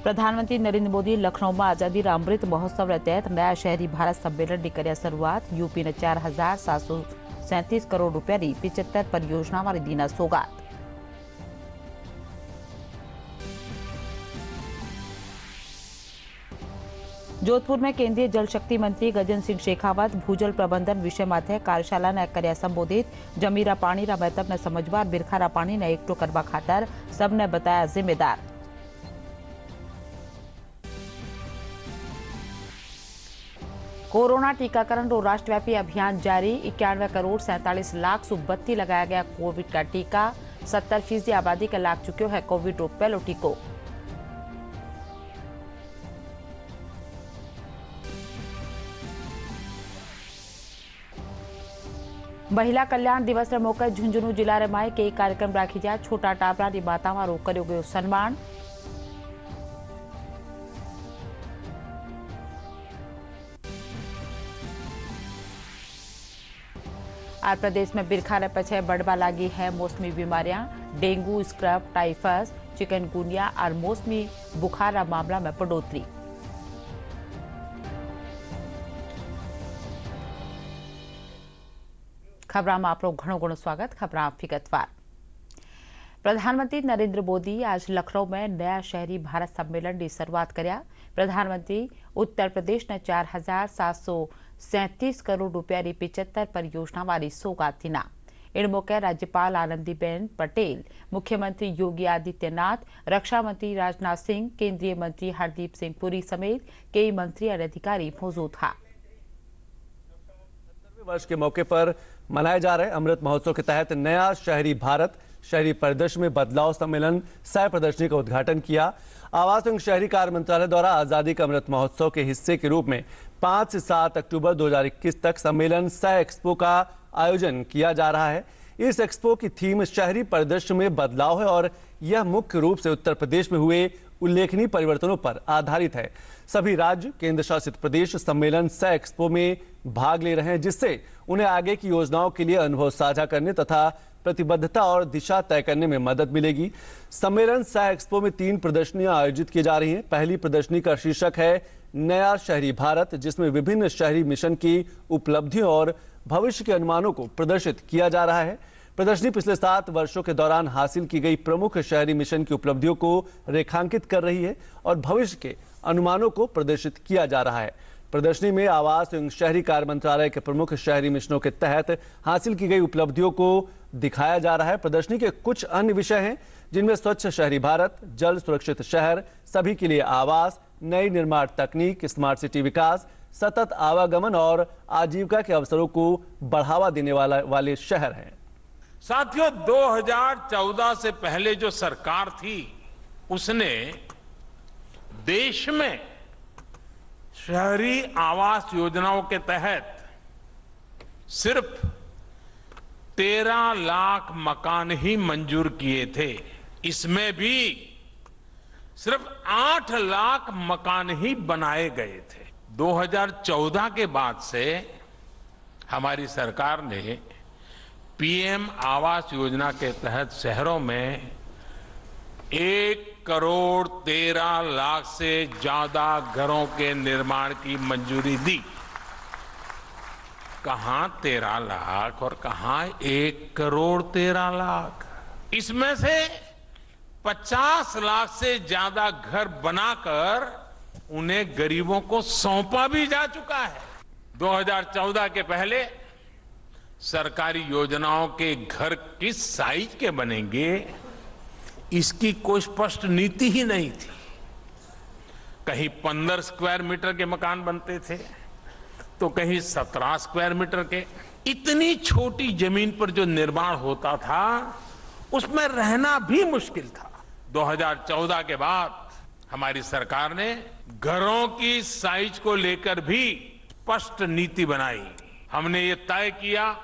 प्रधानमंत्री नरेंद्र मोदी लखनऊ में आजादी रा अमृत महोत्सव तहत नया शहरी भारत सम्मेलन की कर्या शुरुआत। यूपी ने 4,737 करोड़ रुपया की 75 परियोजना वाली दीना सौगात। जोधपुर में केंद्रीय जल शक्ति मंत्री गजेंद्र सिंह शेखावत भूजल प्रबंधन विषय माथे कार्यशाला ने कर्या संबोधित। जमीरा पानी रा महत्व ने समझवा बिरखारा पानी ने एकठो करवा खातर सबने बताया जिम्मेदार। कोरोना टीकाकरण रो राष्ट्रव्यापी अभियान जारी। 91 करोड़ 47 लाख सु 32 लगाया गया कोविड का टीका। 70% आबादी का लाग चुक्यो है कोविड रो पहलो टीको। महिला कल्याण दिवस रे मौके झुंझुनू जिला रे माए कई कार्यक्रम राखी जा। छोटा टाबरा री मातावां रो कर्यो गयो सन्मान। आज प्रदेश में बिरखा पीछे बढ़वा लगी है मौसमी बीमारियां। डेंगू, स्क्रब, टाइफस, चिकनगुनिया और मौसमी बुखार का मामला में बढ़ोतरी। खबरां में आपनो घणो घणो स्वागत। खबरां विगतवार। प्रधानमंत्री नरेंद्र मोदी आज लखनऊ में नया शहरी भारत सम्मेलन की शुरुआत कर्या। प्रधानमंत्री उत्तर प्रदेश ने 4,737 करोड़ रुपया की 75 परियोजना वाली सौगात थीना। इन मौके राज्यपाल आनंदीबेन पटेल, मुख्यमंत्री योगी आदित्यनाथ, रक्षा मंत्री राजनाथ सिंह, केंद्रीय मंत्री हरदीप सिंह पुरी समेत कई मंत्री और अधिकारी मौजूद था। वर्ष के मौके पर मनाए जा रहे अमृत महोत्सव के तहत नया शहरी भारत शहरी परिदृश्य में बदलाव सम्मेलन सह प्रदर्शनी का उद्घाटन किया। आवास एवं शहरी कार्य मंत्रालय द्वारा आजादी का अमृत महोत्सव के हिस्से के रूप में 5 से 7 अक्टूबर 2021 तक सम्मेलन सह एक्सपो का आयोजन किया जा रहा है। इस एक्सपो की थीम शहरी परिदृश्य में बदलाव है और यह मुख्य रूप से उत्तर प्रदेश में हुए उल्लेखनीय परिवर्तनों पर आधारित है। सभी राज्य, केंद्र शासित प्रदेश सम्मेलन सह एक्सपो में भाग ले रहे हैं, जिससे उन्हें आगे की योजनाओं के लिए अनुभव साझा करने तथा प्रतिबद्धता और दिशा तय करने में मदद मिलेगी। सम्मेलन सह एक्सपो में 3 प्रदर्शनियां आयोजित की जा रही हैं। पहली प्रदर्शनी का शीर्षक है नया शहरी भारत, जिसमें विभिन्न शहरी मिशन की उपलब्धियों और भविष्य के अनुमानों को प्रदर्शित किया जा रहा है। प्रदर्शनी पिछले 7 वर्षों के दौरान हासिल की गई प्रमुख शहरी मिशन की उपलब्धियों को रेखांकित कर रही है और भविष्य के अनुमानों को प्रदर्शित किया जा रहा है। प्रदर्शनी में आवास एवं शहरी कार्य मंत्रालय के प्रमुख शहरी मिशनों के तहत हासिल की गई उपलब्धियों को दिखाया जा रहा है। प्रदर्शनी के कुछ अन्य विषय हैं, जिनमें स्वच्छ शहरी भारत, जल सुरक्षित शहर, सभी के लिए आवास, नई निर्माण तकनीक, स्मार्ट सिटी विकास, सतत आवागमन और आजीविका के अवसरों को बढ़ावा देने वाले शहर हैं। साथियों, 2014 से पहले जो सरकार थी उसने देश में शहरी आवास योजनाओं के तहत सिर्फ 13 लाख मकान ही मंजूर किए थे। इसमें भी सिर्फ 8 लाख मकान ही बनाए गए थे। 2014 के बाद से हमारी सरकार ने पीएम आवास योजना के तहत शहरों में 1 करोड़ 13 लाख से ज्यादा घरों के निर्माण की मंजूरी दी। कहां 13 लाख और कहां 1 करोड़ 13 लाख। इसमें से 50 लाख से ज्यादा घर बनाकर उन्हें गरीबों को सौंपा भी जा चुका है। 2014 के पहले सरकारी योजनाओं के घर किस साइज के बनेंगे, इसकी कोई स्पष्ट नीति ही नहीं थी। कहीं 15 स्क्वायर मीटर के मकान बनते थे तो कहीं 17 स्क्वायर मीटर के। इतनी छोटी जमीन पर जो निर्माण होता था उसमें रहना भी मुश्किल था। 2014 के बाद हमारी सरकार ने घरों की साइज को लेकर भी स्पष्ट नीति बनाई। हमने ये तय किया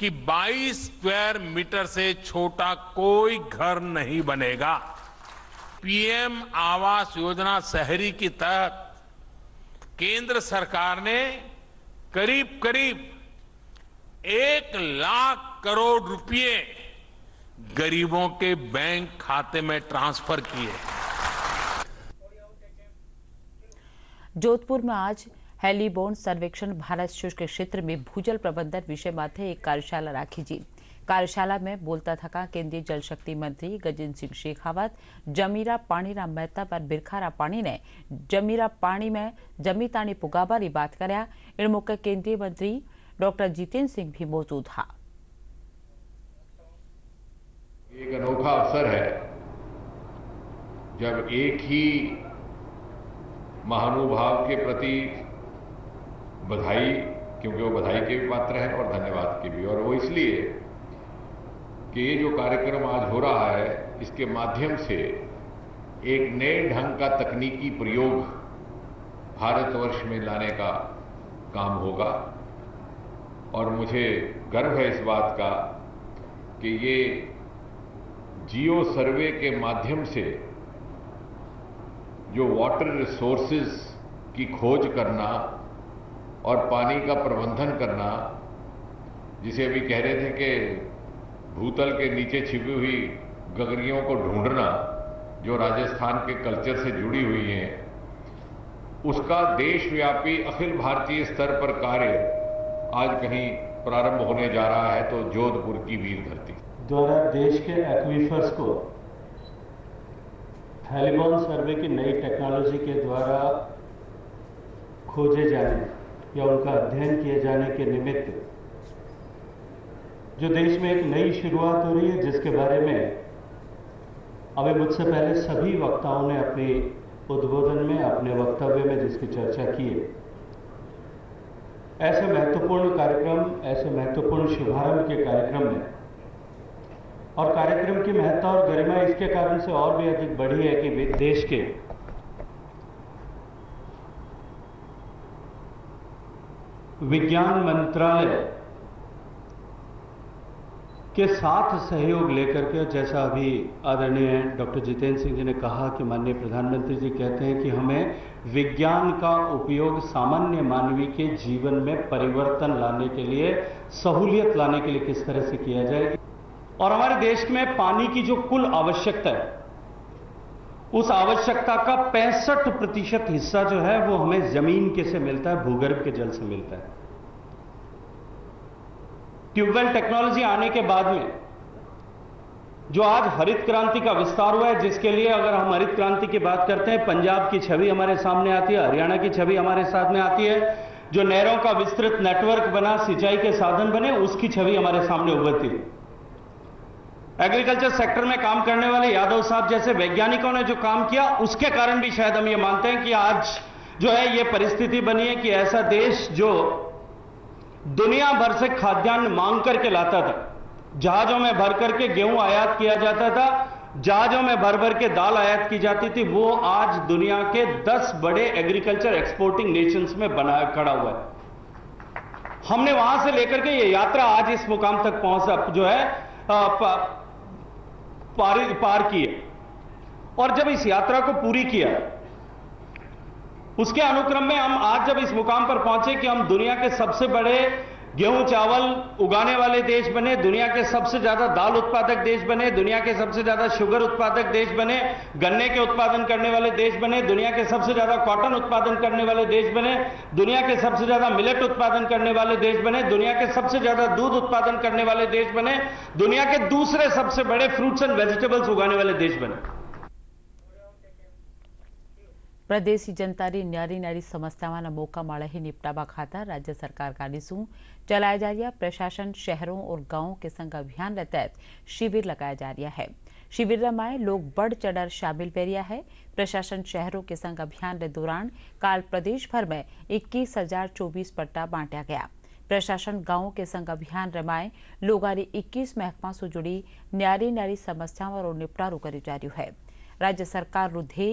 कि 22 स्क्वायर मीटर से छोटा कोई घर नहीं बनेगा। पीएम आवास योजना शहरी के तहत केंद्र सरकार ने करीब करीब 1 लाख करोड़ रुपए गरीबों के बैंक खाते में ट्रांसफर किए। जोधपुर में आज हेलीबोर्न सर्वेक्षण भारत शुष्क क्षेत्र में भूजल प्रबंधन विषय माथे एक कार्यशाला राखी जी। कार्यशाला में बोलता थका केंद्रीय जल शक्ति मंत्री गजेंद्र सिंह शेखावत जमीरा पाणीना मेहता पर बिरखारा पानी ने जमीरा पानी में जमी ताणी पुगाबारी बात कर्या। इन मौके केंद्रीय मंत्री डॉक्टर जितेंद्र सिंह भी मौजूद था। एक अनोखा अवसर है जब एक ही महानुभाव के प्रति बधाई, क्योंकि वो बधाई के भी पात्र हैं और धन्यवाद के भी, और वो इसलिए कि ये जो कार्यक्रम आज हो रहा है इसके माध्यम से एक नए ढंग का तकनीकी प्रयोग भारतवर्ष में लाने का काम होगा। और मुझे गर्व है इस बात का कि ये जियो सर्वे के माध्यम से जो वाटर रिसोर्सेज की खोज करना और पानी का प्रबंधन करना, जिसे अभी कह रहे थे कि भूतल के नीचे छिपी हुई गगरियों को ढूंढना, जो राजस्थान के कल्चर से जुड़ी हुई हैं, उसका देशव्यापी अखिल भारतीय स्तर पर कार्य आज कहीं प्रारंभ होने जा रहा है। तो जोधपुर की वीर धरती द्वारा देश के एक्वीफर्स को हेलीबोर्न सर्वे की नई टेक्नोलॉजी के द्वारा खोजे जाने या उनका अध्ययन किए जाने के निमित्त जो देश में एक नई शुरुआत हो रही है, जिसके बारे में अभी मुझसे पहले सभी वक्ताओं ने अपने उद्बोधन में, अपने वक्तव्य में जिसकी चर्चा की है। ऐसे महत्वपूर्ण कार्यक्रम, ऐसे महत्वपूर्ण शुभारंभ के कार्यक्रम में, और कार्यक्रम की महत्ता और गरिमा इसके कारण से और भी अधिक बढ़ी है कि देश के विज्ञान मंत्रालय के साथ सहयोग लेकर के, जैसा अभी आदरणीय डॉक्टर जितेंद्र सिंह जी ने कहा कि माननीय प्रधानमंत्री जी कहते हैं कि हमें विज्ञान का उपयोग सामान्य मानवीय के जीवन में परिवर्तन लाने के लिए, सहूलियत लाने के लिए किस तरह से किया जाए। और हमारे देश में पानी की जो कुल आवश्यकता है, उस आवश्यकता का 65% हिस्सा जो है वो हमें जमीन के से मिलता है, भूगर्भ के जल से मिलता है। ट्यूबवेल टेक्नोलॉजी आने के बाद में जो आज हरित क्रांति का विस्तार हुआ है, जिसके लिए अगर हम हरित क्रांति की बात करते हैं, पंजाब की छवि हमारे सामने आती है, हरियाणा की छवि हमारे सामने आती है, जो नहरों का विस्तृत नेटवर्क बना, सिंचाई के साधन बने, उसकी छवि हमारे सामने उभरती है। एग्रीकल्चर सेक्टर में काम करने वाले यादव साहब जैसे वैज्ञानिकों ने जो काम किया, उसके कारण भी शायद हम ये मानते हैं कि आज जो है ये परिस्थिति बनी है कि ऐसा देश जो दुनिया भर से खाद्यान्न मांग करके लाता था, जहाजों में भर करके गेहूं आयात किया जाता था, जहाजों में भर भर के दाल आयात की जाती थी, वो आज दुनिया के 10 बड़े एग्रीकल्चर एक्सपोर्टिंग नेशंस में बना खड़ा हुआ है। हमने वहां से लेकर के ये यात्रा आज इस मुकाम तक पहुंचा जो है पार की है। और जब इस यात्रा को पूरी किया, उसके अनुक्रम में हम आज जब इस मुकाम पर पहुंचे कि हम दुनिया के सबसे बड़े गेहूं चावल उगाने वाले देश बने, दुनिया के सबसे ज्यादा दाल उत्पादक देश बने, दुनिया के सबसे ज्यादा शुगर उत्पादक देश बने, गन्ने के उत्पादन करने वाले देश बने, दुनिया के सबसे ज्यादा कॉटन उत्पादन करने वाले देश बने, दुनिया के सबसे ज्यादा मिलेट उत्पादन करने वाले देश बने, दुनिया के सबसे ज्यादा दूध उत्पादन करने वाले देश बने, दुनिया के दूसरे सबसे बड़े फ्रूट्स एंड वेजिटेबल्स उगाने वाले देश बने। પ્રદેશી જનતાની ન્યારી ન્યારી સમસ્યાઓના મોકા મળે ही निपटावा खातर राज्य सरकार का निशु चलाया जा रहा प्रशासन शहरों और गांवों के संग अभियान के तहत शिविर लगाया जा रहा है। शिविर में लोग बढ़ चढ़ शामिल पे रहा है। प्रशासन शहरों के संग अभियान के दौरान काल प्रदेश भर में 21,024 पट्टा बांटा गया। प्रशासन गांवों के संग अभियान रमाए लोगारी 21 महकमा से जुड़ी न्यारी न्यारी समस्याओं और निपटारू कर जा रही है। राज्य सरकार रुधे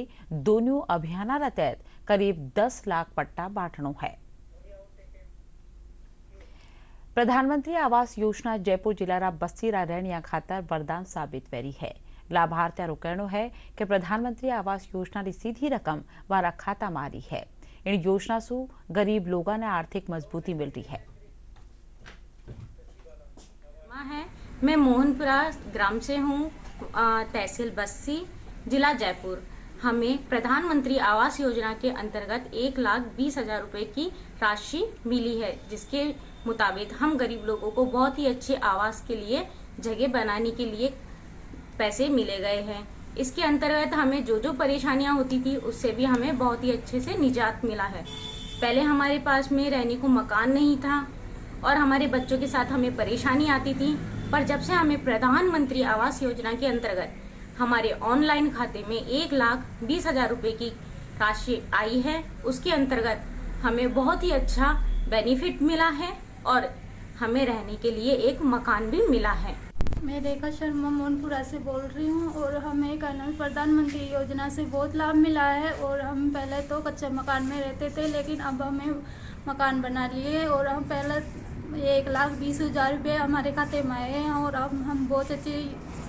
दोनों अभियान तहत करीब 10 लाख पट्टा बांटनो है। प्रधानमंत्री आवास योजना जयपुर जिला बस्तीरा रहनिया खातर वरदान साबित वेरी है। लाभार्थियों कहना है कि प्रधानमंत्री आवास योजना की सीधी रकम वारा खाता में आ रही है। इन योजना से गरीब लोगों ने आर्थिक मजबूती मिल रही है। मैं मोहनपुरा ग्राम से हूँ, तहसील बस्सी, जिला जयपुर। हमें प्रधानमंत्री आवास योजना के अंतर्गत 1,20,000 रुपए की राशि मिली है, जिसके मुताबिक हम गरीब लोगों को बहुत ही अच्छे आवास के लिए जगह बनाने के लिए पैसे मिले गए हैं। इसके अंतर्गत हमें जो परेशानियां होती थी उससे भी हमें बहुत ही अच्छे से निजात मिला है। पहले हमारे पास में रहने को मकान नहीं था और हमारे बच्चों के साथ हमें परेशानी आती थी, पर जब से हमें प्रधानमंत्री आवास योजना के अंतर्गत हमारे ऑनलाइन खाते में 1,20,000 रुपए की राशि आई है, उसके अंतर्गत हमें बहुत ही अच्छा बेनिफिट मिला है और हमें रहने के लिए एक मकान भी मिला है। मैं रेखा शर्मा मोहनपुरा से बोल रही हूँ और हमें प्रधानमंत्री योजना से बहुत लाभ मिला है। और हम पहले तो कच्चे मकान में रहते थे, लेकिन अब हमें मकान बना लिए और हम पहले 1,20,000 रुपये हमारे खाते में आए हैं और अब हम बहुत अच्छे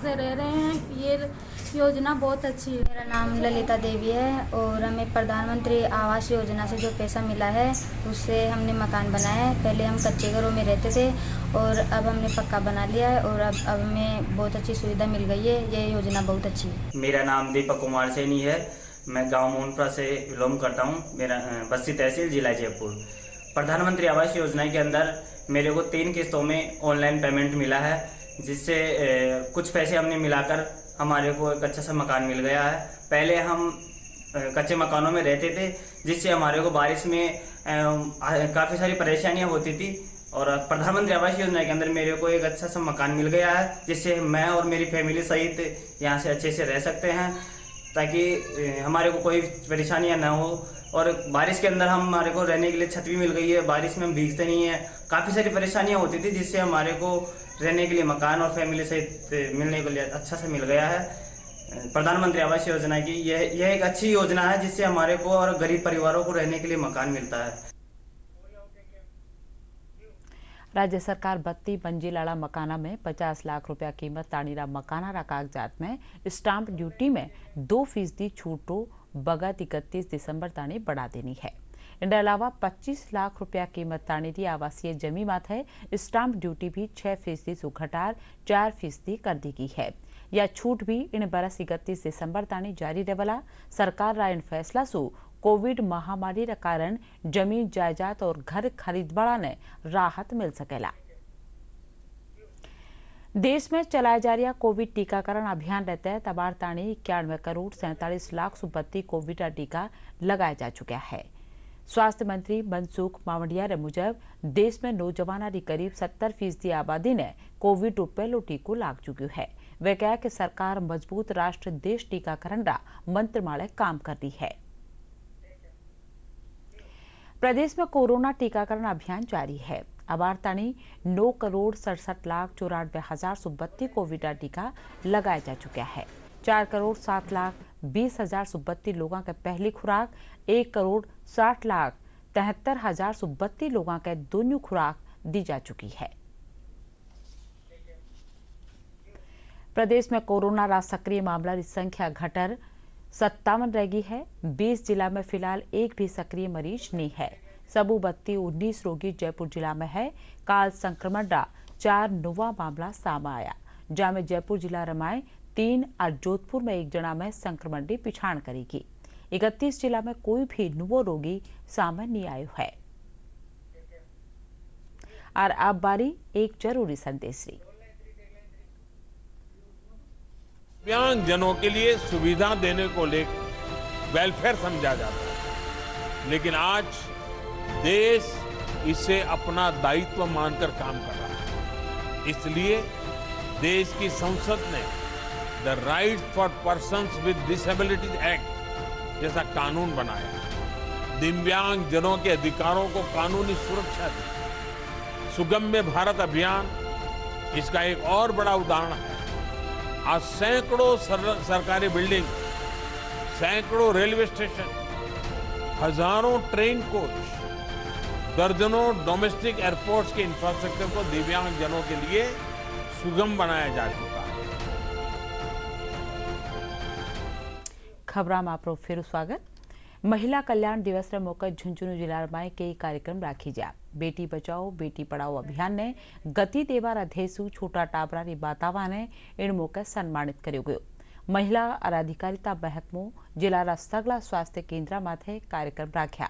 से रह रहे हैं। ये योजना बहुत अच्छी है। मेरा नाम ललिता देवी है और हमें प्रधानमंत्री आवास योजना से जो पैसा मिला है उससे हमने मकान बनाया है। पहले हम कच्चे घरों में रहते थे और अब हमने पक्का बना लिया है और अब हमें बहुत अच्छी सुविधा मिल गई है। ये योजना बहुत अच्छी है। मेरा नाम दीपक कुमार सैनी है। मैं गांव मोहनपुरा से बिलोंग करता हूं। मेरा बस्ती तहसील जिला जयपुर। प्रधानमंत्री आवास योजना के अंदर मेरे को 3 किस्तों में ऑनलाइन पेमेंट मिला है, जिससे कुछ पैसे हमने मिलाकर हमारे को एक अच्छा सा मकान मिल गया है। पहले हम कच्चे मकानों में रहते थे, जिससे हमारे को बारिश में काफ़ी सारी परेशानियां होती थी और प्रधानमंत्री आवास योजना के अंदर मेरे को एक अच्छा सा मकान मिल गया है, जिससे मैं और मेरी फैमिली सहित यहाँ से अच्छे से रह सकते हैं, ताकि हमारे को कोई परेशानियां ना हो। और बारिश के अंदर हमारे को रहने के लिए छत भी मिल गई है, बारिश में हम भीगते नहीं हैं। काफ़ी सारी परेशानियां होती थी, जिससे हमारे को रहने के लिए मकान और फैमिली सहित मिलने के लिए अच्छा से मिल गया है। प्रधानमंत्री आवास योजना की यह एक अच्छी योजना है, जिससे हमारे को और गरीब परिवारों को रहने के लिए मकान मिलता है। राज्य सरकार 32 मंजिला मकाना में 50 लाख रुपया कीमत ताणीरा मकाना कागजात में स्टाम्प ड्यूटी में 2% छूटो बगत 31 दिसंबर ताणी बढ़ा देनी है। इनके अलावा 25 लाख रुपया कीमत ताणी आवासीय जमी माथे स्टाम्प ड्यूटी भी 6% से घटार 4% कर दी गई है। यह छूट भी इन बरस 31 दिसंबर ताणी जारी रहेला। सरकार रा इन फैसला सु कोविड महामारी रा कारण जमीन जायदाद और घर खरीदवाड़ा ने राहत मिल सकेला। देश में चलाया जा रहा कोविड टीकाकरण अभियान रहते हैं तबार ताणी 91 करोड़ 47 लाख से 32 कोविड टीका लगाया जा चुका है। स्वास्थ्य मंत्री मनसुख मांडविया रे मुजब देश में नौजवाना री करीब 70% आबादी ने कोविड पहलो टीको लाग चुक्यो है। वे कहा कि सरकार मजबूत राष्ट्र देश टीकाकरण रा मंत्रमालय काम कर रही है। प्रदेश में कोरोना टीकाकरण अभियान जारी है। अबार ताणी 9 करोड़ 67 लाख 94 हजार से 32 कोविड टीका लगाया जा चुका है। 4 करोड़ 7 लाख 20 हजार से 32 लोगों के पहली खुराक, 1 करोड़ 60 लाख 73 हजार से 32 लोगों के दोनों खुराक दी जा चुकी है। प्रदेश में कोरोना रा सक्रिय मामला की संख्या घटर 57 रह गई है। 20 जिला में फिलहाल एक भी सक्रिय मरीज नहीं है। सबू 19 रोगी जयपुर जिला में है। काल संक्रमण रा 4 नवा मामला सामने आया, जहाँ जयपुर जिला रमाए 3 और जोधपुर में 1 जना में संक्रमण की पिछाण करेगी। 31 जिला में कोई भी नवो रोगी सामने नहीं आयो है। और अब बारी एक जरूरी संदेश री। दिव्यांग जनों के लिए सुविधा देने को लेकर वेलफेयर समझा जाता है, लेकिन आज देश इसे अपना दायित्व मानकर काम कर रहा है। इसलिए देश की संसद ने the right for persons with disabilities act जैसा कानून बनाया। दिव्यांग जनों के अधिकारों को कानूनी सुरक्षा दी। सुगम्य भारत अभियान इसका एक और बड़ा उदाहरण है। आज सैकड़ों सरकारी बिल्डिंग, सैकड़ों रेलवे स्टेशन, हजारों ट्रेन कोच, दर्जनों डोमेस्टिक एयरपोर्ट्स के इंफ्रास्ट्रक्चर को दिव्यांग जनों के लिए सुगम बनाया जा चुका है। खबरा में आपरो फिर स्वागत। महिला कल्याण दिवस रे मौके झुंझुनू जिला में कई कार्यक्रम राखी जा। बेटी बचाओ बेटी पढ़ाओ अभियान ने गति देवार अध्ययसु छोटा टाबरा री बातावा ने इन मौके सम्मानित कर्यो गयो। महिला और अधिकारिता महकमो जिल्ला सगला स्वास्थ्य केंद्र में कार्यक्रम राख्या।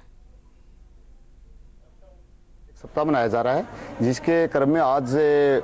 सप्ताह मनाया जा रहा है, जिसके क्रम में आज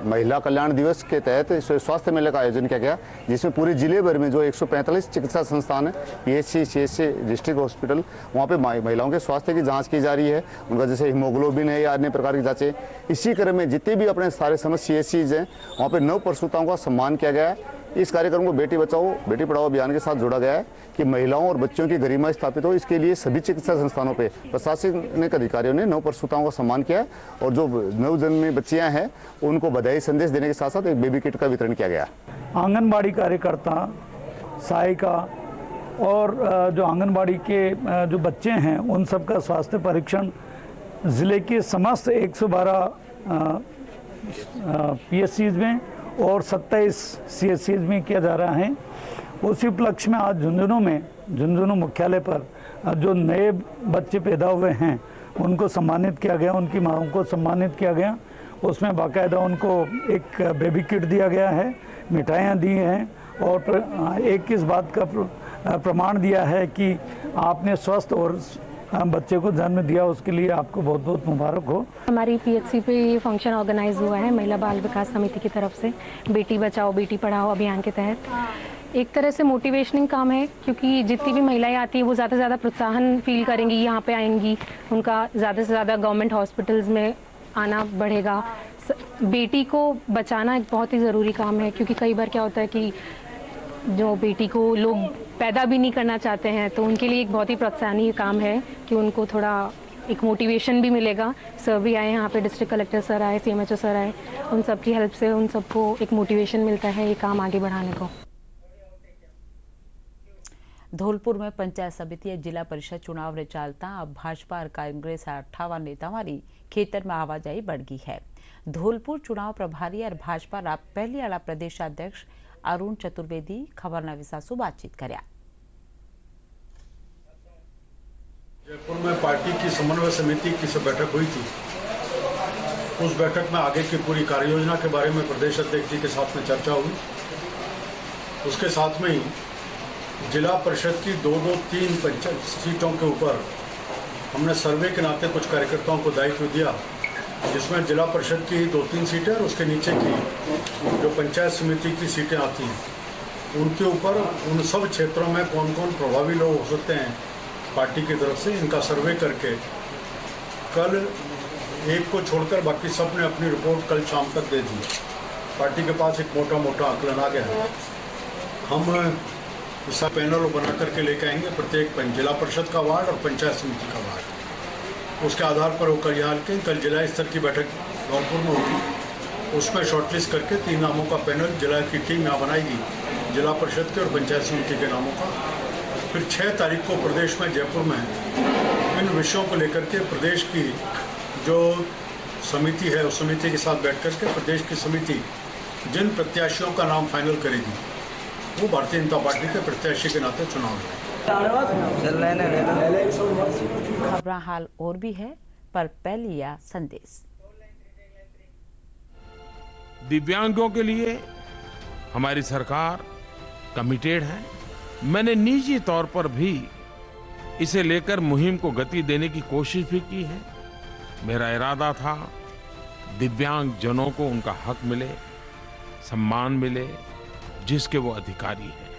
महिला कल्याण दिवस के तहत स्वास्थ्य मेले का आयोजन किया गया, जिसमें पूरे जिले भर में जो 145 चिकित्सा संस्थान है, पीएचसी, सीएचसी, डिस्ट्रिक्ट हॉस्पिटल, वहाँ पे महिलाओं के स्वास्थ्य की जांच की जा रही है। उनका जैसे हीमोग्लोबिन है या अन्य प्रकार की जांचें। इसी क्रम में जितने भी अपने सारे समस्त सीएचसीज हैं, वहाँ पे नव प्रसूताओं का सम्मान किया गया है। इस कार्यक्रम को बेटी बचाओ बेटी पढ़ाओ अभियान के साथ जोड़ा गया है कि महिलाओं और बच्चों की गरिमा स्थापित हो। इसके लिए सभी चिकित्सा संस्थानों पे प्रशासनिक अधिकारियों ने नव प्रसूताओं का सम्मान किया और जो नवजन्मी बच्चियां हैं उनको बधाई संदेश देने के साथ साथ एक बेबी किट का वितरण किया गया। आंगनबाड़ी कार्यकर्ता, सहायिका और जो आंगनबाड़ी के जो बच्चे हैं उन सबका स्वास्थ्य परीक्षण जिले के समस्त 112 पीएचसीज में और 27 सीएचसीज में किया जा रहा है। उसी उपलक्ष्य में आज झुंझुनू मुख्यालय पर जो नए बच्चे पैदा हुए हैं उनको सम्मानित किया गया, उनकी माँओं को सम्मानित किया गया। उसमें बाकायदा उनको एक बेबी किट दिया गया है, मिठाइयाँ दी हैं और एक इस बात का प्रमाण दिया है कि आपने स्वस्थ और बच्चे को जन्म दिया, उसके लिए आपको बहुत बहुत मुबारक हो। हमारी पीएचसी पे ये फंक्शन ऑर्गेनाइज हुआ है महिला बाल विकास समिति की तरफ से बेटी बचाओ बेटी पढ़ाओ अभियान के तहत। एक तरह से मोटिवेशनिंग काम है, क्योंकि जितनी भी महिलाएं आती हैं वो ज़्यादा से ज़्यादा प्रोत्साहन फील करेंगी, यहाँ पे आएंगी, उनका ज़्यादा से ज़्यादा गवर्नमेंट हॉस्पिटल्स में आना बढ़ेगा। बेटी को बचाना एक बहुत ही ज़रूरी काम है, क्योंकि कई बार क्या होता है कि जो बेटी को लोग पैदा भी नहीं करना चाहते हैं, तो उनके लिए एक बहुत ही प्रोत्साहनीय काम है कि उनको थोड़ा एक मोटिवेशन भी मिलेगा। सर भी आए यहाँ पे, डिस्ट्रिक्ट कलेक्टर सर आए, सीएमएचओ सर आए, उन सब की हेल्प से उन सबको एक मोटिवेशन मिलता है ये काम आगे बढ़ाने को। धौलपुर में पंचायत समिति जिला परिषद चुनाव रे चालता अब भाजपा और कांग्रेस 58 नेता वाली खेतर में आवाजाही बढ़ गई है। धौलपुर चुनाव प्रभारी और भाजपा पहली आला प्रदेशाध्यक्ष अरुण चतुर्वेदी खबरना विसासु बातचीत कर्या। जयपुर में पार्टी की समन्वय समिति की बैठक हुई थी। उस बैठक में आगे की पूरी कार्य योजना के बारे में प्रदेश अध्यक्ष जी के साथ में चर्चा हुई। उसके साथ में ही जिला परिषद की 2-3 पंचायत सीटों के ऊपर हमने सर्वे के नाते कुछ कार्यकर्ताओं को दायित्व दिया, जिसमें जिला परिषद की 2-3 सीटें और उसके नीचे की जो पंचायत समिति की सीटें आती हैं उनके ऊपर उन सब क्षेत्रों में कौन कौन प्रभावी लोग हो सकते हैं पार्टी की तरफ से, इनका सर्वे करके कल एक को छोड़कर बाकी सब ने अपनी रिपोर्ट कल शाम तक दे दी। पार्टी के पास एक मोटा आकलन आ गया है। हम इसका पैनल बना करके लेके आएंगे प्रत्येक जिला परिषद का वार्ड और पंचायत समिति का वार्ड। उसके आधार पर वो कल जिला स्तर की बैठक धौलपुर में होगी। उसमें शॉर्टलिस्ट करके 3 नामों का पैनल जिला की टीम यहाँ बनाएगी, जिला परिषद के और पंचायत समिति के नामों का। फिर 6 तारीख को प्रदेश में जयपुर में इन विषयों को लेकर के प्रदेश की जो समिति है उस समिति के साथ बैठ करके प्रदेश की समिति जिन प्रत्याशियों का नाम फाइनल करेगी वो भारतीय जनता पार्टी के प्रत्याशी के नाते चुनाव लड़ेगी। खबरां हाल और भी है, पर पहले यह संदेश। दिव्यांगों के लिए हमारी सरकार कमिटेड है। मैंने निजी तौर पर भी इसे लेकर मुहिम को गति देने की कोशिश भी की है। मेरा इरादा था दिव्यांग जनों को उनका हक मिले, सम्मान मिले, जिसके वो अधिकारी हैं।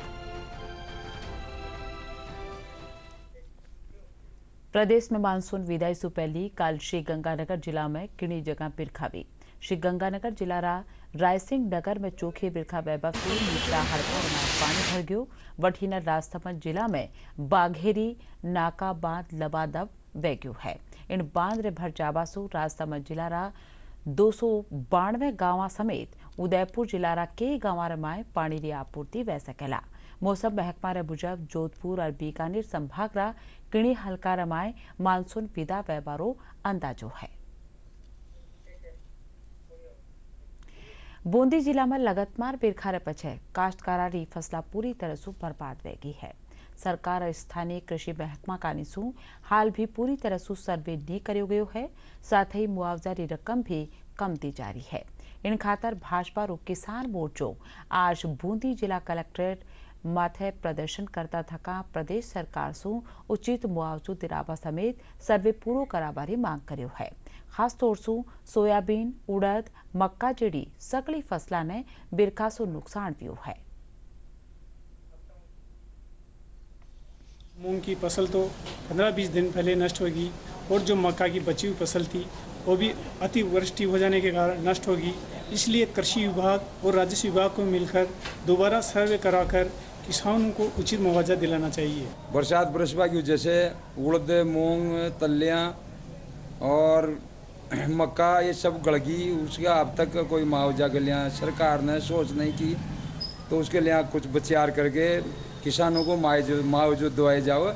प्रदेश में मानसून विदाई से पहले कल श्रीगंगानगर जिला में किणी जगह बिरखा हुई। श्रीगंगानगर जिला रायसिंह नगर में चोखे बिरखा वैभव से निचला हड़का पानी भर गयो। वठीना राजसमंद जिला में बाघेरी नाका बांध लबादब वैग्यो है। इन बांध रे भर जाबासु राजसमंद जिला 292 गांव समेत उदयपुर जिला के गांव में पानी की आपूर्ति वह सकेला। मौसम महकमा रे मुजब जोधपुर और बीकानेर संभाग किणी हल्का रमाए मानसून विदा व्यवहारो अंदाजो है। बूंदी जिला में लगातार बिरखा पछे काश्तकारारी फसला पूरी तरह से बर्बाद वेगी है। सरकार और स्थानीय कृषि महकमा कानीसू हाल भी पूरी तरह से सर्वे नहीं करो गयो है। साथ ही मुआवजा की रकम भी कम दी जा रही है। इन खातर भाजपा और किसान मोर्चो आज बूंदी जिला कलेक्ट्रेट माथे प्रदर्शन करता थका प्रदेश सरकार से उचित मुआवजो दिलावा समेत सर्वे पूरो करावारी मांग कर्यो है। खास तौर से सोयाबीन, उड़द, मक्का जेडी सगली फसला ने बिरखासो नुकसान थयो है। मूंग की फसल तो 15-20 दिन पहले नष्ट होगी और जो मक्का की बची हुई फसल थी वो भी अतिवृष्टि हो जाने के कारण नष्ट होगी। इसलिए कृषि विभाग और राजस्व विभाग को मिलकर दोबारा सर्वे कराकर किसानों को उचित मुआवजा दिलाना चाहिए। बरसात बरसवा की वजह से उड़द, मूंग, तलियाँ और मक्का ये सब गड़ गई, उसका अब तक कोई मुआवजा के लिए सरकार ने सोच नहीं की, तो उसके लिए कुछ विचार करके किसानों को मुआवजा दिवाया जाओ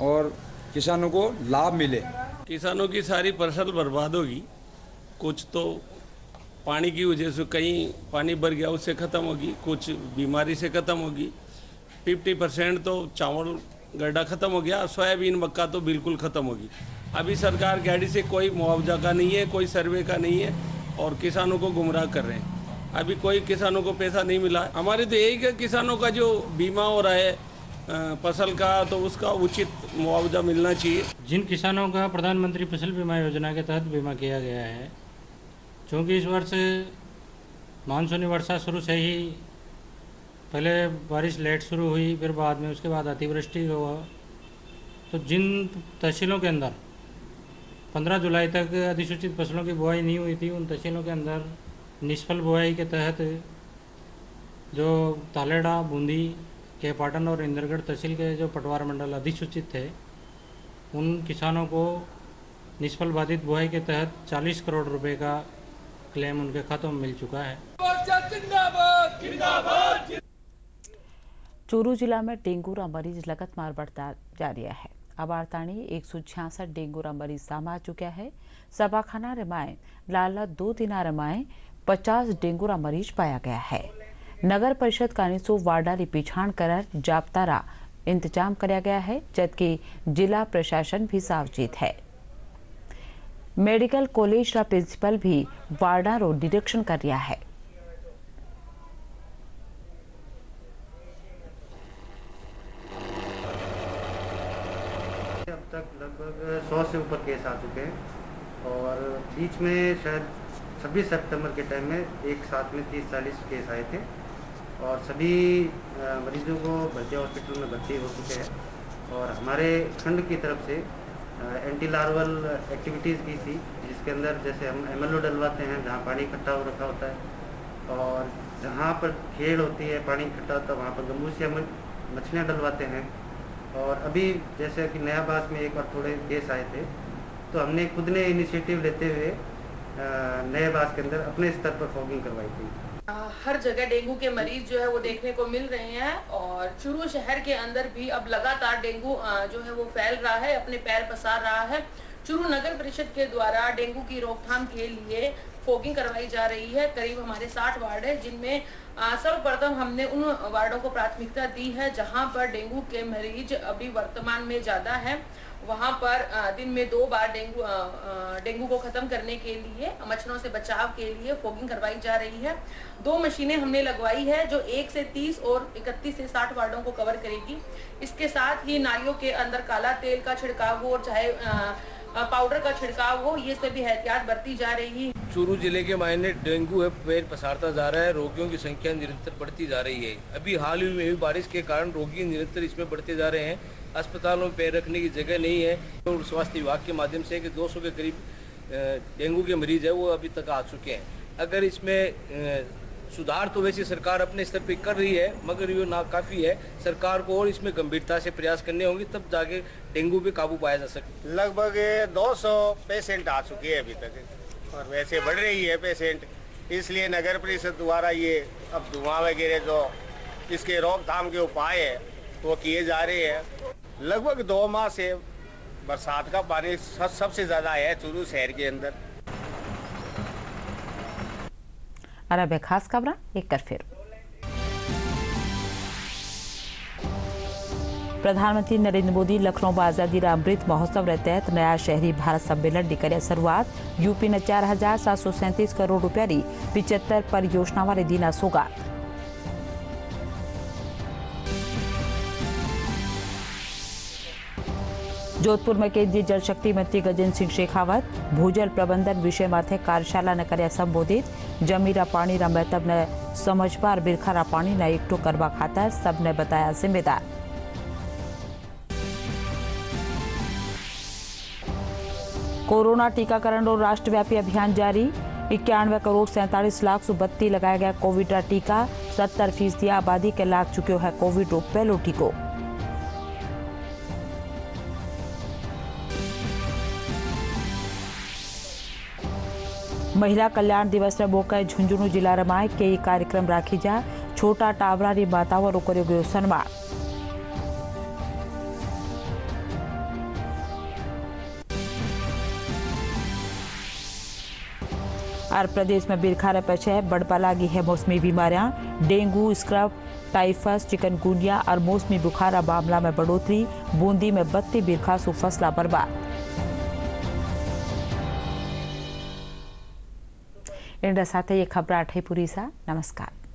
और किसानों को लाभ मिले। किसानों की सारी फसल बर्बाद होगी, कुछ तो पानी की वजह से कहीं पानी भर गया उससे ख़त्म होगी, कुछ बीमारी से ख़त्म होगी। 50% तो चावल गड्ढा ख़त्म हो गया, सोयाबीन मक्का तो बिल्कुल ख़त्म होगी। अभी सरकार गाड़ी से कोई मुआवजा का नहीं है, कोई सर्वे का नहीं है और किसानों को गुमराह कर रहे हैं। अभी कोई किसानों को पैसा नहीं मिला। हमारे तो यही है किसानों का जो बीमा हो रहा है फसल का, तो उसका उचित मुआवजा मिलना चाहिए। जिन किसानों का प्रधानमंत्री फसल बीमा योजना के तहत बीमा किया गया है, चूँकि इस वर्ष मानसूनी वर्षा शुरू से ही पहले बारिश लेट शुरू हुई, फिर बाद में उसके बाद अतिवृष्टि हुआ, तो जिन तहसीलों के अंदर 15 जुलाई तक अधिसूचित फसलों की बुआई नहीं हुई थी, उन तहसीलों के अंदर निष्फल बुआई के तहत जो तालेड़ा, बूंदी, केपाटन और इंद्रगढ़ तहसील के जो पटवार मंडल अधिसूचित थे, उन किसानों को निष्फल बाधित बुआई के तहत 40 करोड़ रुपए का क्लेम उनके खातों में मिल चुका है। चूरू जिला में डेंगू रा मरीज लगातार बढ़ता जा रहा है। अबारताणी 166 डेंगू रा मरीज साम आ चुका है। सभाखाना रमाए लाला 2 दिन रमाए 50 डेंगू रा मरीज पाया गया है। नगर परिषद कानिसो वार्डा री पिछाण कर जाप्तारा इंतजाम कराया गया है, जबकि जिला प्रशासन भी सावचेत है। मेडिकल कॉलेज रा प्रिंसिपल भी वार्डा रो निरीक्षण कर रहा है। अब तक लगभग 100 से ऊपर केस आ चुके हैं और बीच में शायद 26 सितंबर के टाइम में एक साथ में 30-40 केस आए थे और सभी मरीजों को भर्ती हॉस्पिटल में भर्ती हो चुके हैं। और हमारे खंड की तरफ से एंटी लार्वल एक्टिविटीज़ की थी, जिसके अंदर जैसे हम MLO डलवाते हैं जहाँ पानी इकट्ठा हो रखा होता है, और जहाँ पर खेड़ होती है, पानी इकट्ठा होता है, वहाँ पर गंबूसिया मछलियाँ डलवाते हैं। और अभी जैसे कि नया बास में एक बार थोड़े केस आए थे, तो हमने खुद ने इनिशिएटिव लेते हुए नए बास के अंदर अपने स्तर पर फॉगिंग करवाई थी। हर जगह डेंगू के मरीज जो है वो देखने को मिल रहे हैं और चूरू शहर के अंदर भी अब लगातार डेंगू जो है वो फैल रहा है, अपने पैर पसार रहा है। चूरू नगर परिषद के द्वारा डेंगू की रोकथाम के लिए फॉगिंग करवाई जा रही है। करीब हमारे 60 वार्ड है, जिनमें सर्वप्रथम हमने उन वार्डों को प्राथमिकता दी है जहां पर डेंगू के मरीज अभी वर्तमान में ज़्यादा है। वहां पर दिन में 2 बार डेंगू को खत्म करने के लिए, मच्छरों से बचाव के लिए फॉगिंग करवाई जा रही है। 2 मशीनें हमने लगवाई है जो 1 से 30 और 31 से 60 वार्डों को कवर करेगी। इसके साथ ही नालियों के अंदर काला तेल का छिड़काव हो, चाहे पाउडर का छिड़काव हो, ये सभी एहतियात बरती जा रही है। चूरू जिले के मायने डेंगू है पैर पसारता जा रहा है, रोगियों की संख्या निरंतर बढ़ती जा रही है। अभी हाल ही में हुई बारिश के कारण रोगी निरंतर इसमें बढ़ते जा रहे हैं। अस्पतालों में पैर रखने की जगह नहीं है और स्वास्थ्य विभाग के माध्यम से कि 200 के करीब डेंगू के मरीज है वो अभी तक आ चुके हैं। अगर इसमें सुधार तो वैसे सरकार अपने स्तर पे कर रही है, मगर ये ना काफ़ी है। सरकार को और इसमें गंभीरता से प्रयास करने होंगे, तब जाके डेंगू पे काबू पाया जा सके। लगभग 200 पेशेंट आ चुके हैं अभी तक और वैसे बढ़ रही है पेशेंट, इसलिए नगर परिषद द्वारा ये अब धुआं वगैरह जो इसके रोकथाम के उपाय है वो किए जा रहे हैं। लगभग 2 माह से बरसात का पानी सबसे ज़्यादा है चूरू शहर के अंदर। अरब खास खबर एक कर फिर प्रधानमंत्री नरेंद्र मोदी लखनऊ में आजादी रा अमृत महोत्सव रे तहत नया शहरी भारत सम्मेलन की करे शुरुआत। यूपी ने 4,737 करोड़ रुपया री 75 परियोजना वाले दीना सौगात। जोधपुर में केंद्रीय जल शक्ति मंत्री गजेंद्र सिंह शेखावत भूजल प्रबंधन विषय माथे कार्यशाला ने कर्या संबोधित। जमीरा पानी रा महत्व ने समझवार बिरखारा पानी ने एकठो करवा खातर सबने बताया जिम्मेदार। कोरोना टीकाकरण और राष्ट्रव्यापी अभियान जारी। 91 करोड़ 47 लाख सु बत्ती लगाया गया कोविड रा टीका। 70% आबादी के लाग चुक्यो है कोविड रो पहलो टीको। महिला कल्याण दिवस रे मौके झुंझुनू जिला रमाय कई कार्यक्रम राखी जा। छोटा टावरा री माताओं रो कर्यो गयो सन्मान। और प्रदेश में बिरखारे पछे बढ़पा लागी है मौसमी बीमारियां। डेंगू, स्क्रब, टाइफस, चिकनगुनिया और मौसमी बुखार मामला में बढ़ोतरी। बूंदी में 32 बिरखा सु फसला बर्बाद। इन साथे ये खबर आठे पूरी सा। नमस्कार।